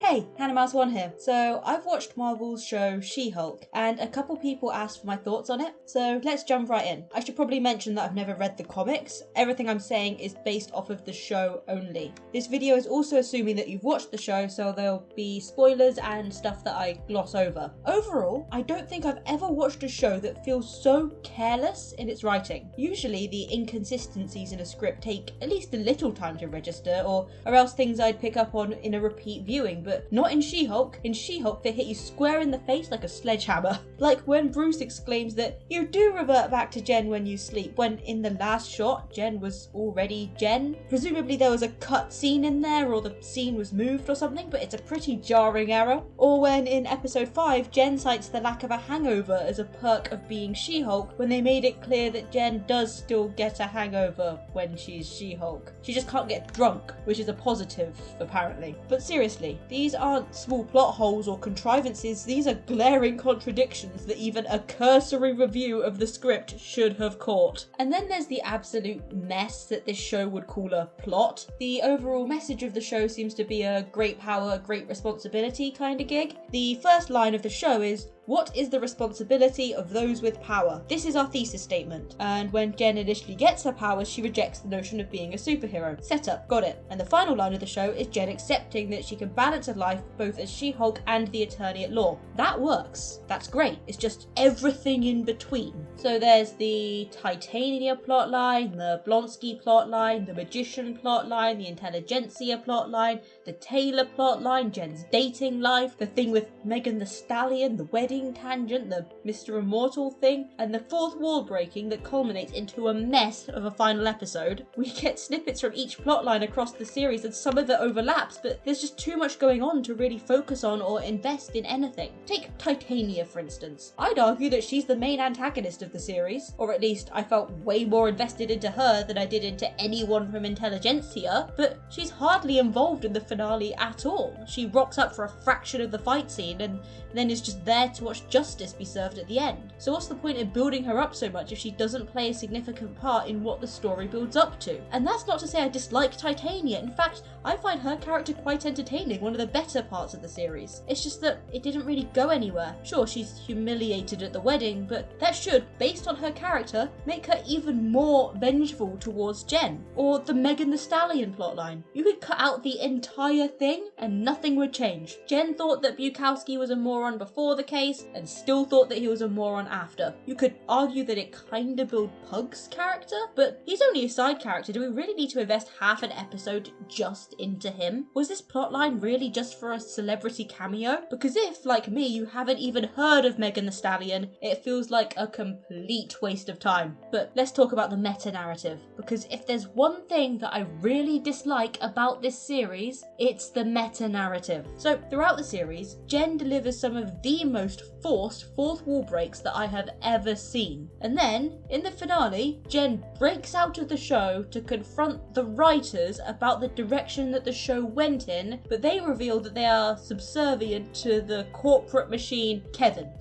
Hey, Hannah Mouse One here. So I've watched Marvel's show She-Hulk, and a couple people asked for my thoughts on it, so let's jump right in. I should probably mention that I've never read the comics. Everything I'm saying is based off of the show only. This video is also assuming that you've watched the show, so there'll be spoilers and stuff that I gloss over. Overall, I don't think I've ever watched a show that feels so careless in its writing. Usually the inconsistencies in a script take at least a little time to register, or else things I'd pick up on in a repeat viewing, but not in She-Hulk. In She-Hulk, they hit you square in the face like a sledgehammer. Like when Bruce exclaims that you do revert back to Jen when you sleep, when in the last shot, Jen was already Jen. Presumably there was a cut scene in there, or the scene was moved or something, but it's a pretty jarring error. Or when in episode 5, Jen cites the lack of a hangover as a perk of being She-Hulk, when they made it clear that Jen does still get a hangover when she's She-Hulk. She just can't get drunk, which is a positive, apparently. But seriously, these aren't small plot holes or contrivances, these are glaring contradictions that even a cursory review of the script should have caught. And then there's the absolute mess that this show would call a plot. The overall message of the show seems to be a great power, great responsibility kind of gig. The first line of the show is, "What is the responsibility of those with power?" This is our thesis statement. And when Jen initially gets her powers, she rejects the notion of being a superhero. Setup, got it. And the final line of the show is Jen accepting that she can balance her life both as She-Hulk and the Attorney at Law. That works. That's great. It's just everything in between. So there's the Titania plotline, the Blonsky plotline, the Magician plotline, the Intelligentsia plotline, the Taylor plotline, Jen's dating life, the thing with Megan Thee Stallion, the wedding tangent, the Mr. Immortal thing, and the fourth wall breaking that culminates into a mess of a final episode. We get snippets from each plotline across the series, and some of it overlaps, but there's just too much going on to really focus on or invest in anything. Take Titania, for instance. I'd argue that she's the main antagonist of the series, or at least I felt way more invested into her than I did into anyone from Intelligentsia, but she's hardly involved in the finale at all. She rocks up for a fraction of the fight scene and then is just there to watch justice be served at the end. So what's the point in building her up so much if she doesn't play a significant part in what the story builds up to? And that's not to say I dislike Titania. In fact, I find her character quite entertaining, one of the better parts of the series. It's just that it didn't really go anywhere. Sure, she's humiliated at the wedding, but that should, based on her character, make her even more vengeful towards Jen. Or the Megan Thee Stallion plotline. You could cut out the entire thing and nothing would change. Jen thought that Bukowski was a moron before the case and still thought that he was a moron after. You could argue that it kinda built Pug's character, but he's only a side character. Do we really need to invest half an episode just into him? Was this plotline really just for a celebrity cameo? Because if, like me, you haven't even heard of Megan Thee Stallion, it feels like a complete waste of time. But let's talk about the meta-narrative, because if there's one thing that I really dislike about this series, it's the meta-narrative. So throughout the series, Jen delivers some of the most forced fourth wall breaks that I have ever seen. And then, in the finale, Jen breaks out of the show to confront the writers about the direction that the show went in, but they reveal that they are subservient to the corporate machine Kevin.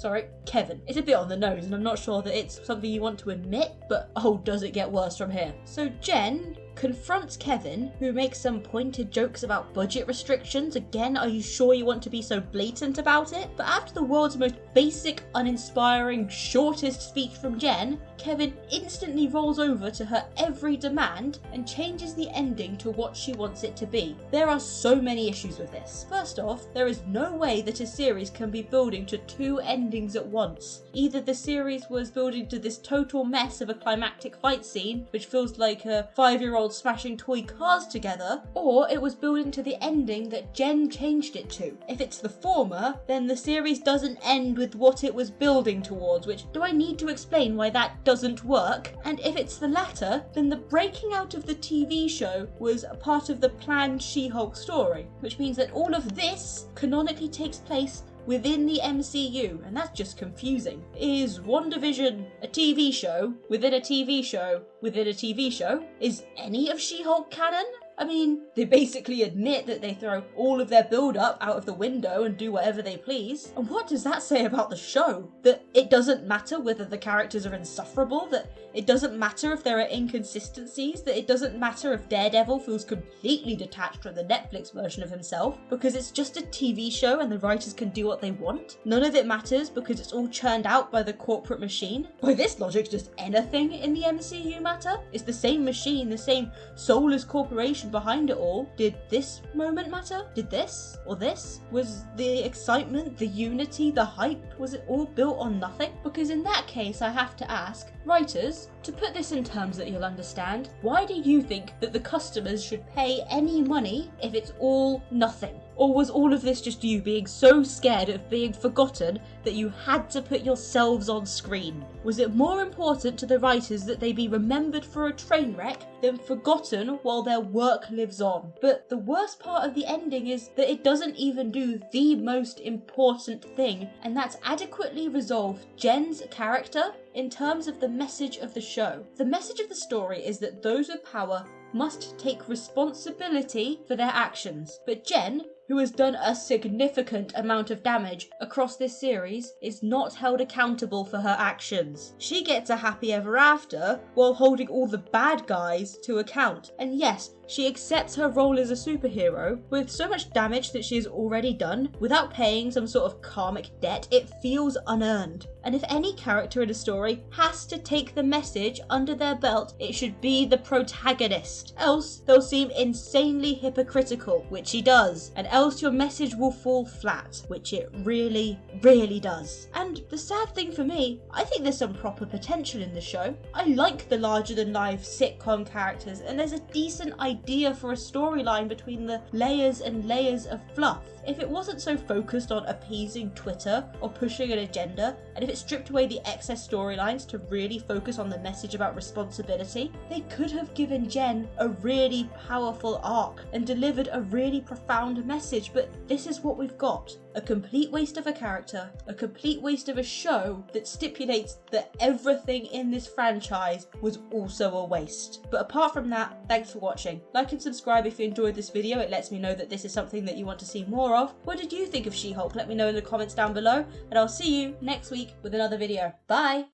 It's a bit on the nose, and I'm not sure that it's something you want to admit, but oh, does it get worse from here. So Jen confronts Kevin, who makes some pointed jokes about budget restrictions. Again, are you sure you want to be so blatant about it? But after the world's most basic, uninspiring, shortest speech from Jen, Kevin instantly rolls over to her every demand and changes the ending to what she wants it to be. There are so many issues with this. First off, there is no way that a series can be building to two endings at once. Either the series was building to this total mess of a climactic fight scene, which feels like a 5-year-old smashing toy cars together, or it was building to the ending that Jen changed it to. If it's the former, then the series doesn't end with what it was building towards, which, do I need to explain why that doesn't work? And if it's the latter, then the breaking out of the TV show was a part of the planned She-Hulk story, which means that all of this canonically takes place within the MCU, and that's just confusing. Is WandaVision a TV show within a TV show within a TV show? Is any of She-Hulk canon? I mean, they basically admit that they throw all of their build-up out of the window and do whatever they please. And what does that say about the show? That it doesn't matter whether the characters are insufferable, that it doesn't matter if there are inconsistencies, that it doesn't matter if Daredevil feels completely detached from the Netflix version of himself, because it's just a TV show and the writers can do what they want. None of it matters because it's all churned out by the corporate machine. By this logic, does anything in the MCU matter? It's the same machine, the same soulless corporation behind it all. Did this moment matter? Did this? Or this? Was the excitement, the unity, the hype, was it all built on nothing? Because in that case, I have to ask, writers, to put this in terms that you'll understand, why do you think that the customers should pay any money if it's all nothing? Or was all of this just you being so scared of being forgotten that you had to put yourselves on screen? Was it more important to the writers that they be remembered for a train wreck than forgotten while their work lives on? But the worst part of the ending is that it doesn't even do the most important thing, and that's adequately resolve Jen's character in terms of the message of the show. The message of the story is that those with power must take responsibility for their actions. But Jen, who has done a significant amount of damage across this series, is not held accountable for her actions. She gets a happy ever after while holding all the bad guys to account. And yes, she accepts her role as a superhero with so much damage that she has already done without paying some sort of karmic debt. It feels unearned. And if any character in a story has to take the message under their belt, it should be the protagonist. Else, they'll seem insanely hypocritical, which he does. And else your message will fall flat, which it really, really does. And the sad thing for me, I think there's some proper potential in the show. I like the larger-than-life sitcom characters, and there's a decent idea for a storyline between the layers and layers of fluff. If it wasn't so focused on appeasing Twitter or pushing an agenda, and if it stripped away the excess storylines to really focus on the message about responsibility, they could have given Jen a really powerful arc and delivered a really profound message, but this is what we've got. A complete waste of a character, a complete waste of a show that stipulates that everything in this franchise was also a waste. But apart from that, thanks for watching. Like and subscribe if you enjoyed this video, it lets me know that this is something that you want to see more of. What did you think of She-Hulk? Let me know in the comments down below, and I'll see you next week with another video. Bye!